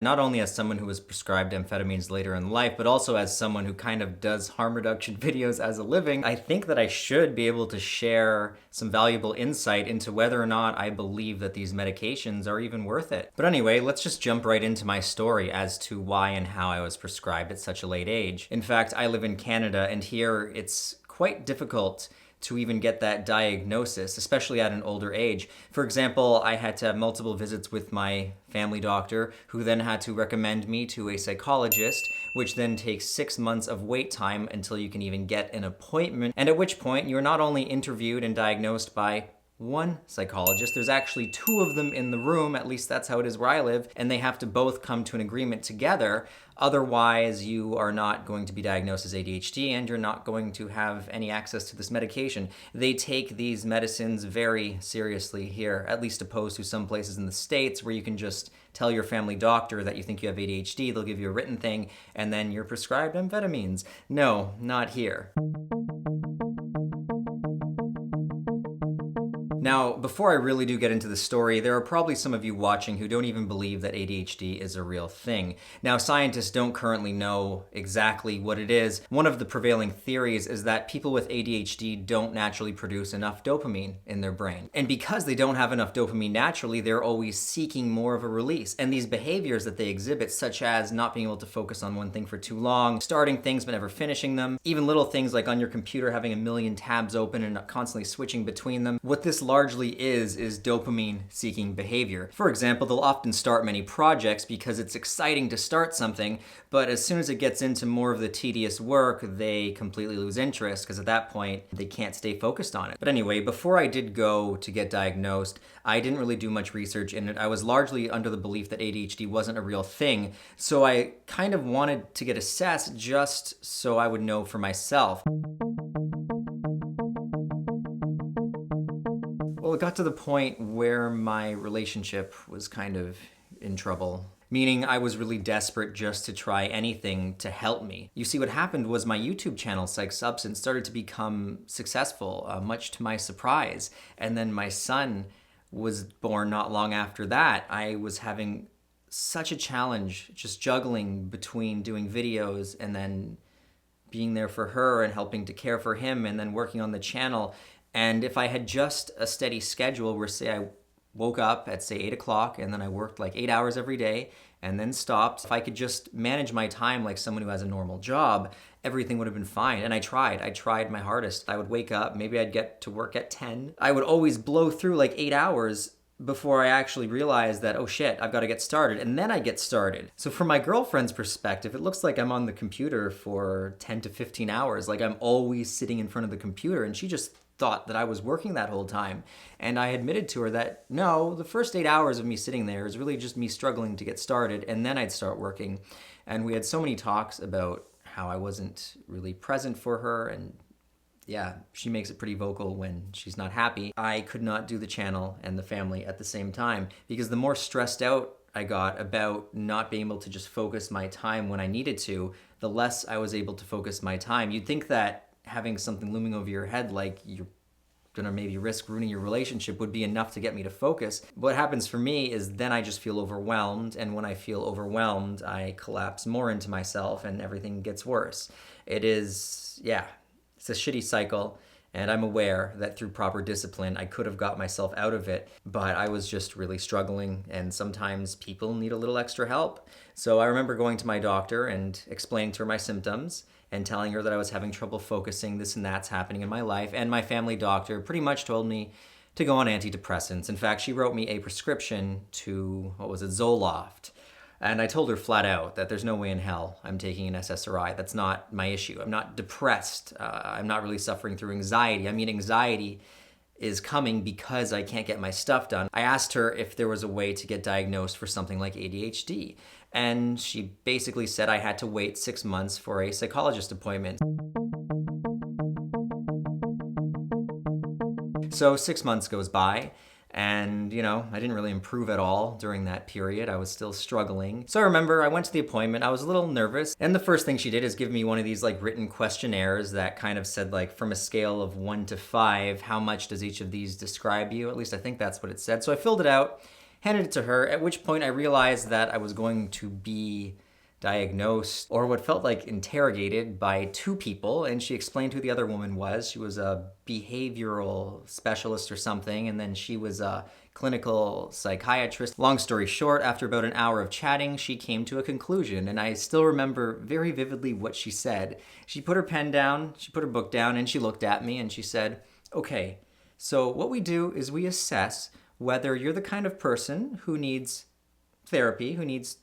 Not only as someone who was prescribed amphetamines later in life, but also as someone who kind of does harm reduction videos as a living, I think that I should be able to share some valuable insight into whether or not I believe that these medications are even worth it. But anyway, let's just jump right into my story as to why and how I was prescribed at such a late age. In fact, I live in Canada, and here it's quite difficult to even get that diagnosis, especially at an older age. For example, I had to have multiple visits with my family doctor, who then had to recommend me to a psychologist, which then takes 6 months of wait time until you can even get an appointment, and at which point you're not only interviewed and diagnosed by one psychologist, there's actually two of them in the room, at least that's how it is where I live, and they have to both come to an agreement together. Otherwise, you are not going to be diagnosed as ADHD and you're not going to have any access to this medication. They take these medicines very seriously here, at least opposed to some places in the States where you can just tell your family doctor that you think you have ADHD, they'll give you a written thing, and then you're prescribed amphetamines. No, not here. Now, before I really do get into the story, there are probably some of you watching who don't even believe that ADHD is a real thing. Now, scientists don't currently know exactly what it is. One of the prevailing theories is that people with ADHD don't naturally produce enough dopamine in their brain. And because they don't have enough dopamine naturally, they're always seeking more of a release. And these behaviors that they exhibit, such as not being able to focus on one thing for too long, starting things but never finishing them, even little things like on your computer having a million tabs open and constantly switching between them, what this largely is dopamine-seeking behavior. For example, they'll often start many projects because it's exciting to start something, but as soon as it gets into more of the tedious work, they completely lose interest because at that point, they can't stay focused on it. But anyway, before I did go to get diagnosed, I didn't really do much research in it. I was largely under the belief that ADHD wasn't a real thing, so I kind of wanted to get assessed just so I would know for myself. Well, it got to the point where my relationship was kind of in trouble. Meaning I was really desperate just to try anything to help me. You see, what happened was my YouTube channel, PsychedSubstance, started to become successful, much to my surprise. And then my son was born not long after that. I was having such a challenge just juggling between doing videos and then being there for her and helping to care for him and then working on the channel. And if I had just a steady schedule where, say, I woke up at, say, 8 o'clock and then I worked like 8 hours every day and then stopped, if I could just manage my time like someone who has a normal job, everything would have been fine. And I tried my hardest. I would wake up, maybe I'd get to work at 10. I would always blow through like 8 hours before I actually realized that, oh shit, I've got to get started. And then I get started. So from my girlfriend's perspective, it looks like I'm on the computer for 10 to 15 hours. Like I'm always sitting in front of the computer, and she just thought that I was working that whole time. And I admitted to her that no, the first 8 hours of me sitting there is really just me struggling to get started, and then I'd start working. And we had so many talks about how I wasn't really present for her, and yeah, she makes it pretty vocal when she's not happy. I could not do the channel and the family at the same time because the more stressed out I got about not being able to just focus my time when I needed to, the less I was able to focus my time. You'd think that having something looming over your head like you're gonna maybe risk ruining your relationship would be enough to get me to focus. What happens for me is then I just feel overwhelmed, and when I feel overwhelmed, I collapse more into myself and everything gets worse. It's a shitty cycle, and I'm aware that through proper discipline, I could have got myself out of it, but I was just really struggling, and sometimes people need a little extra help. So I remember going to my doctor and explaining to her my symptoms and telling her that I was having trouble focusing, this and that's happening in my life, and my family doctor pretty much told me to go on antidepressants. In fact, she wrote me a prescription to, Zoloft. And I told her flat out that there's no way in hell I'm taking an SSRI. That's not my issue. I'm not depressed. I'm not really suffering through anxiety. I mean, anxiety is coming because I can't get my stuff done. I asked her if there was a way to get diagnosed for something like ADHD. And she basically said I had to wait 6 months for a psychologist appointment. So 6 months goes by, and I didn't really improve at all during that period. I was still struggling. So I remember I went to the appointment. I was a little nervous, and the first thing she did is give me one of these like written questionnaires that kind of said like from a scale of 1 to 5, how much does each of these describe you? At least I think that's what it said. So I filled it out, handed it to her, at which point I realized that I was going to be diagnosed, or what felt like interrogated, by two people, and she explained who the other woman was. She was a behavioral specialist or something, and then she was a clinical psychiatrist. Long story short, after about an hour of chatting, she came to a conclusion, and I still remember very vividly what she said. She put her pen down, she put her book down, and she looked at me and she said, "Okay, so what we do is we assess whether you're the kind of person who needs therapy, who needs,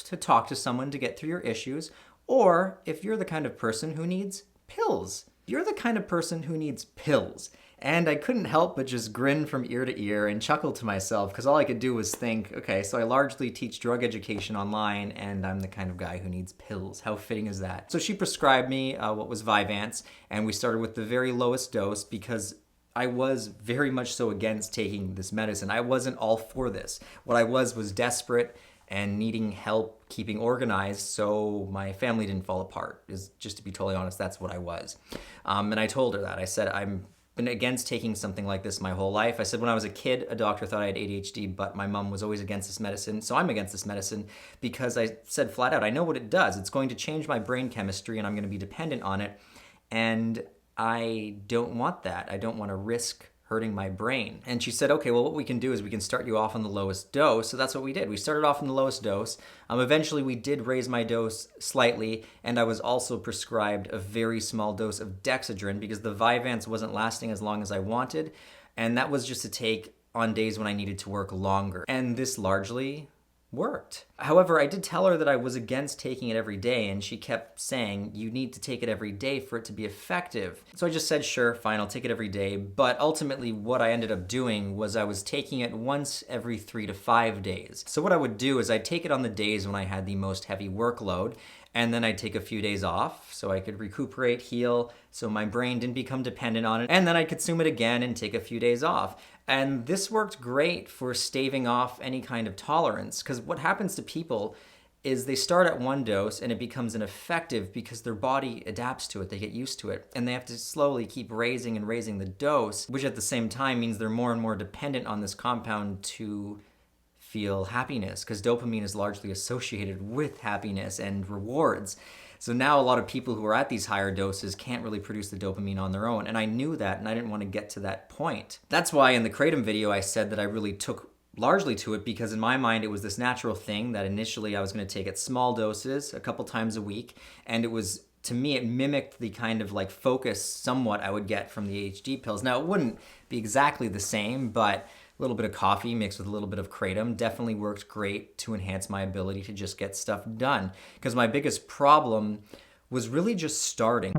to talk to someone to get through your issues, or if you're the kind of person who needs pills. You're the kind of person who needs pills." And I couldn't help but just grin from ear to ear and chuckle to myself, because all I could do was think, okay, so I largely teach drug education online, and I'm the kind of guy who needs pills. How fitting is that? So she prescribed me what was Vyvanse, and we started with the very lowest dose because I was very much so against taking this medicine. I wasn't all for this. What I was desperate and needing help keeping organized so my family didn't fall apart. Just to be totally honest, that's what I was. And I told her that. I said, I've been against taking something like this my whole life. I said when I was a kid, a doctor thought I had ADHD, but my mom was always against this medicine. So I'm against this medicine because I said flat out, I know what it does. It's going to change my brain chemistry and I'm going to be dependent on it. And I don't want that. I don't want to risk hurting my brain. And she said, okay, well, what we can do is we can start you off on the lowest dose. So that's what we did. We started off on the lowest dose. Eventually, we did raise my dose slightly, and I was also prescribed a very small dose of Dexedrine because the Vyvanse wasn't lasting as long as I wanted, and that was just to take on days when I needed to work longer. And this largely worked. However, I did tell her that I was against taking it every day, and she kept saying, you need to take it every day for it to be effective. So I just said, sure, fine, I'll take it every day. But ultimately, what I ended up doing was I was taking it once every 3 to 5 days. So what I would do is I'd take it on the days when I had the most heavy workload, and then I'd take a few days off so I could recuperate, heal, so my brain didn't become dependent on it, and then I'd consume it again and take a few days off. And this worked great for staving off any kind of tolerance, because what happens to people is they start at one dose and it becomes ineffective because their body adapts to it, they get used to it, and they have to slowly keep raising and raising the dose, which at the same time means they're more and more dependent on this compound to feel happiness, because dopamine is largely associated with happiness and rewards. So now a lot of people who are at these higher doses can't really produce the dopamine on their own, and I knew that, and I didn't want to get to that point. That's why in the Kratom video I said that I really took largely to it, because in my mind it was this natural thing that initially I was going to take at small doses a couple times a week, and it was, to me, it mimicked the kind of like focus somewhat I would get from the ADHD pills. Now it wouldn't be exactly the same, but a little bit of coffee mixed with a little bit of Kratom definitely worked great to enhance my ability to just get stuff done. Because my biggest problem was really just starting.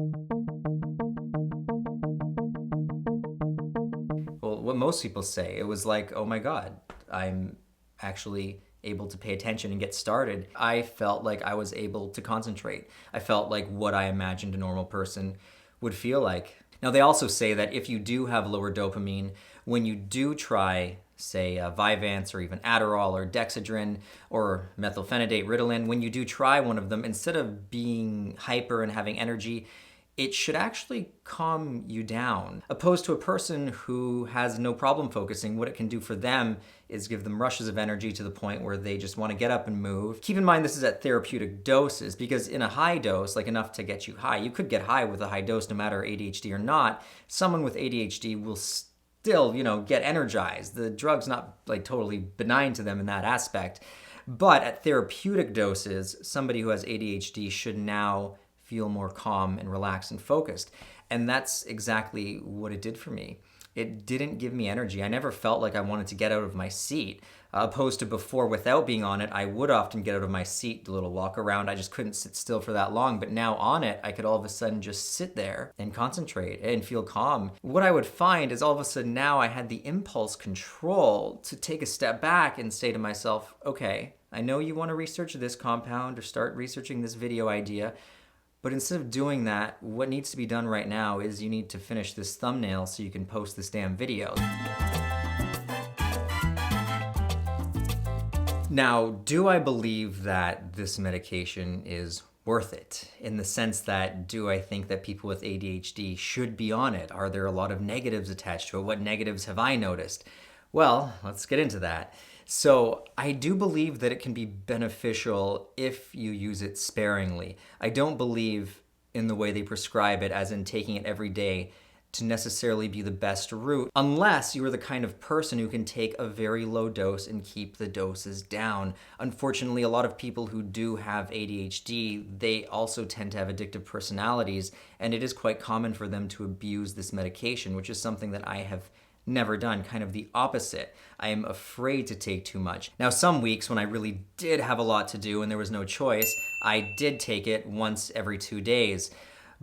Well, what most people say, it was like, oh my God, I'm actually able to pay attention and get started. I felt like I was able to concentrate. I felt like what I imagined a normal person would feel like. Now, they also say that if you do have lower dopamine, when you do try, say, Vyvanse or even Adderall or Dexedrine or methylphenidate, Ritalin, when you do try one of them, instead of being hyper and having energy, it should actually calm you down. Opposed to a person who has no problem focusing, what it can do for them is give them rushes of energy to the point where they just want to get up and move. Keep in mind this is at therapeutic doses, because in a high dose, like enough to get you high, you could get high with a high dose no matter ADHD or not. Someone with ADHD will still, get energized. The drug's not like totally benign to them in that aspect. But at therapeutic doses, somebody who has ADHD should now feel more calm and relaxed and focused. And that's exactly what it did for me. It didn't give me energy. I never felt like I wanted to get out of my seat. Opposed to before, without being on it, I would often get out of my seat, do a little walk around. I just couldn't sit still for that long. But now on it, I could all of a sudden just sit there and concentrate and feel calm. What I would find is all of a sudden now I had the impulse control to take a step back and say to myself, okay, I know you want to research this compound or start researching this video idea, but instead of doing that, what needs to be done right now is you need to finish this thumbnail so you can post this damn video. Now, do I believe that this medication is worth it? In the sense that, do I think that people with ADHD should be on it? Are there a lot of negatives attached to it? What negatives have I noticed? Well, let's get into that. So I do believe that it can be beneficial if you use it sparingly. I don't believe in the way they prescribe it, as in taking it every day, to necessarily be the best route, unless you are the kind of person who can take a very low dose and keep the doses down. Unfortunately, a lot of people who do have ADHD, they also tend to have addictive personalities, and it is quite common for them to abuse this medication, which is something that I have never done, kind of the opposite. I am afraid to take too much. Now, some weeks when I really did have a lot to do and there was no choice, I did take it once every 2 days.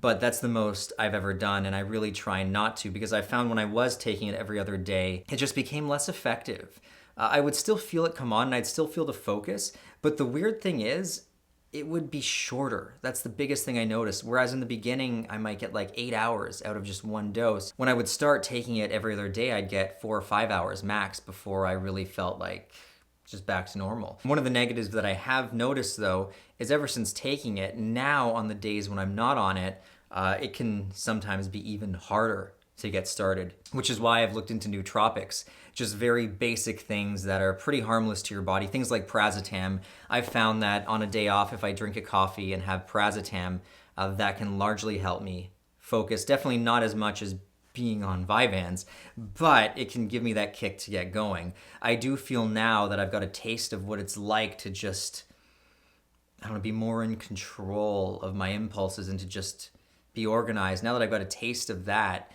But that's the most I've ever done, and I really try not to, because I found when I was taking it every other day, it just became less effective. I would still feel it come on, and I'd still feel the focus, but the weird thing is, it would be shorter. That's the biggest thing I noticed. Whereas in the beginning, I might get like 8 hours out of just one dose. When I would start taking it every other day, I'd get 4 or 5 hours max before I really felt like just back to normal. One of the negatives that I have noticed, though, is ever since taking it, now on the days when I'm not on it, it can sometimes be even harder to get started, which is why I've looked into nootropics, just very basic things that are pretty harmless to your body. Things like Paracetam. I've found that on a day off, if I drink a coffee and have Paracetam, that can largely help me focus. Definitely not as much as being on Vyvanse, but it can give me that kick to get going. I do feel now that I've got a taste of what it's like to just, I don't know, be more in control of my impulses and to just be organized. Now that I've got a taste of that,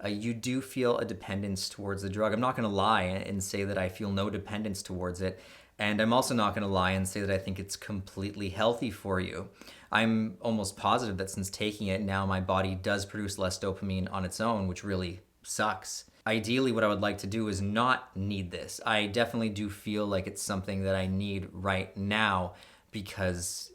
you do feel a dependence towards the drug. I'm not going to lie and say that I feel no dependence towards it. And I'm also not going to lie and say that I think it's completely healthy for you. I'm almost positive that since taking it, now my body does produce less dopamine on its own, which really sucks. Ideally, what I would like to do is not need this. I definitely do feel like it's something that I need right now, because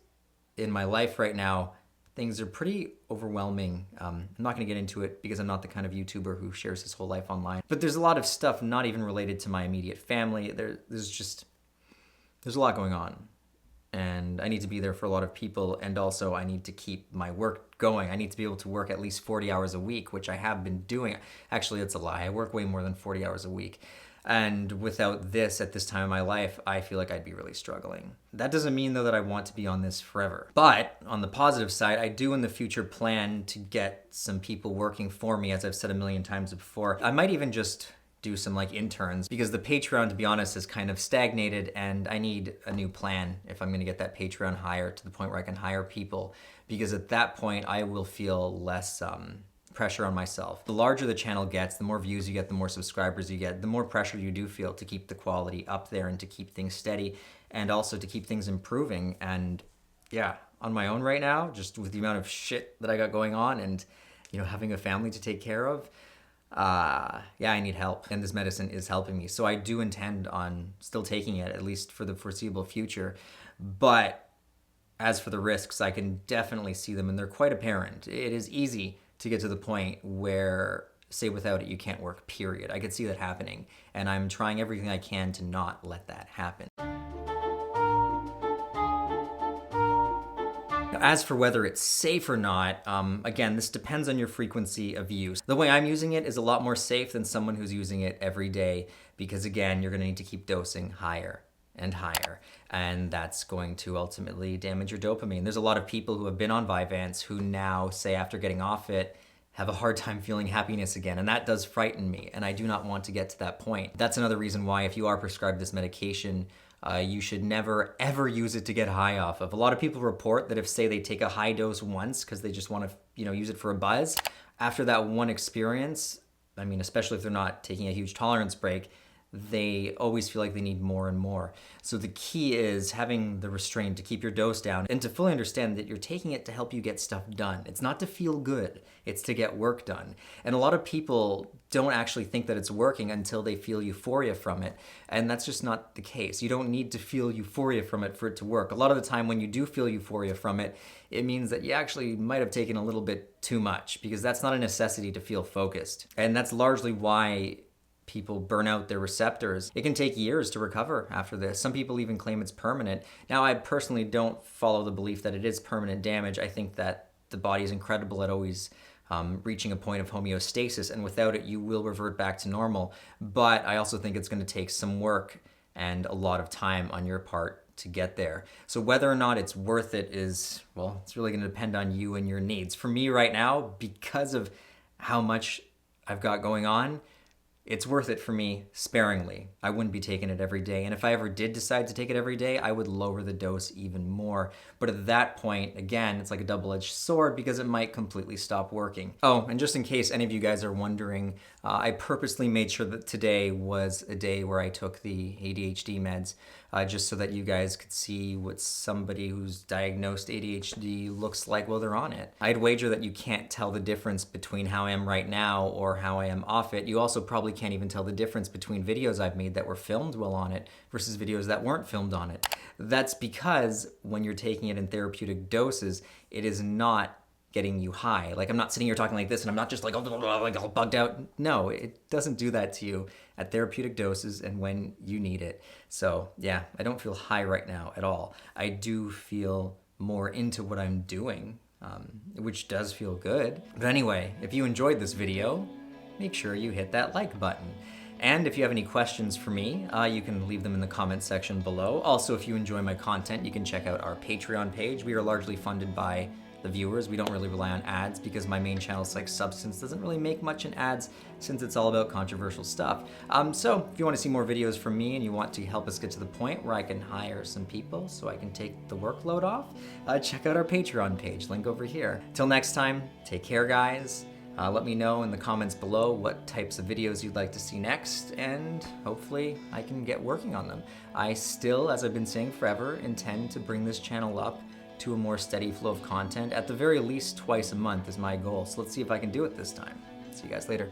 in my life right now, things are pretty overwhelming. I'm not going to get into it because I'm not the kind of YouTuber who shares his whole life online. But there's a lot of stuff not even related to my immediate family. There's a lot going on. And I need to be there for a lot of people. And also I need to keep my work going. I need to be able to work at least 40 hours a week, which I have been doing. Actually, that's a lie. I work way more than 40 hours a week. And without this at this time of my life, I feel like I'd be really struggling. That doesn't mean, though, that I want to be on this forever. But on the positive side, I do in the future plan to get some people working for me, as I've said a million times before. I might even just do some like interns, because the Patreon, to be honest, has kind of stagnated, and I need a new plan if I'm going to get that Patreon higher to the point where I can hire people, because at that point I will feel less pressure on myself. The larger the channel gets, the more views you get, the more subscribers you get, the more pressure you do feel to keep the quality up there and to keep things steady and also to keep things improving. And yeah, on my own right now, just with the amount of shit that I got going on and, you know, having a family to take care of, yeah, I need help, and this medicine is helping me. So I do intend on still taking it, at least for the foreseeable future. But as for the risks, I can definitely see them, and they're quite apparent. It is easy to get to the point where, say, without it, you can't work, period. I could see that happening, and I'm trying everything I can to not let that happen. As for whether it's safe or not, again, this depends on your frequency of use. The way I'm using it is a lot more safe than someone who's using it every day, because again, you're gonna need to keep dosing higher and higher, and that's going to ultimately damage your dopamine. There's a lot of people who have been on Vyvanse who now, say after getting off it, have a hard time feeling happiness again, and that does frighten me, and I do not want to get to that point. That's another reason why, if you are prescribed this medication, you should never ever use it to get high off of. A lot of people report that if, say, they take a high dose once because they just want to, you know, use it for a buzz, after that one experience, I mean, especially if they're not taking a huge tolerance break, they always feel like they need more and more. So the key is having the restraint to keep your dose down and to fully understand that you're taking it to help you get stuff done. It's not to feel good, it's to get work done. And a lot of people don't actually think that it's working until they feel euphoria from it. And that's just not the case. You don't need to feel euphoria from it for it to work. A lot of the time when you do feel euphoria from it, it means that you actually might have taken a little bit too much, because that's not a necessity to feel focused. And that's largely why people burn out their receptors. It can take years to recover after this. Some people even claim it's permanent. Now, I personally don't follow the belief that it is permanent damage. I think that the body is incredible at always reaching a point of homeostasis, and without it, you will revert back to normal. But I also think it's going to take some work and a lot of time on your part to get there. So whether or not it's worth it is, well, it's really going to depend on you and your needs. For me right now, because of how much I've got going on, it's worth it for me sparingly. I wouldn't be taking it every day. And if I ever did decide to take it every day, I would lower the dose even more. But at that point, again, it's like a double-edged sword because it might completely stop working. Oh, and just in case any of you guys are wondering, I purposely made sure that today was a day where I took the ADHD meds, just so that you guys could see what somebody who's diagnosed ADHD looks like while they're on it. I'd wager that you can't tell the difference between how I am right now or how I am off it. You also probably can't even tell the difference between videos I've made that were filmed while on it versus videos that weren't filmed on it. That's because when you're taking it in therapeutic doses, it is not getting you high. Like, I'm not sitting here talking like this and I'm not just like all bugged out. No, it doesn't do that to you at therapeutic doses and when you need it. So yeah, I don't feel high right now at all. I do feel more into what I'm doing, which does feel good. But anyway, if you enjoyed this video, make sure you hit that like button. And if you have any questions for me, you can leave them in the comment section below. Also, if you enjoy my content, you can check out our Patreon page. We are largely funded by the viewers. We don't really rely on ads because my main channel, PsychedSubstance, doesn't really make much in ads since it's all about controversial stuff. So if you want to see more videos from me and you want to help us get to the point where I can hire some people so I can take the workload off, check out our Patreon page, link over here. Till next time, take care, guys. Let me know in the comments below what types of videos you'd like to see next, and hopefully I can get working on them. I still, as I've been saying forever, intend to bring this channel up to a more steady flow of content. At the very least, twice a month is my goal. So let's see if I can do it this time. See you guys later.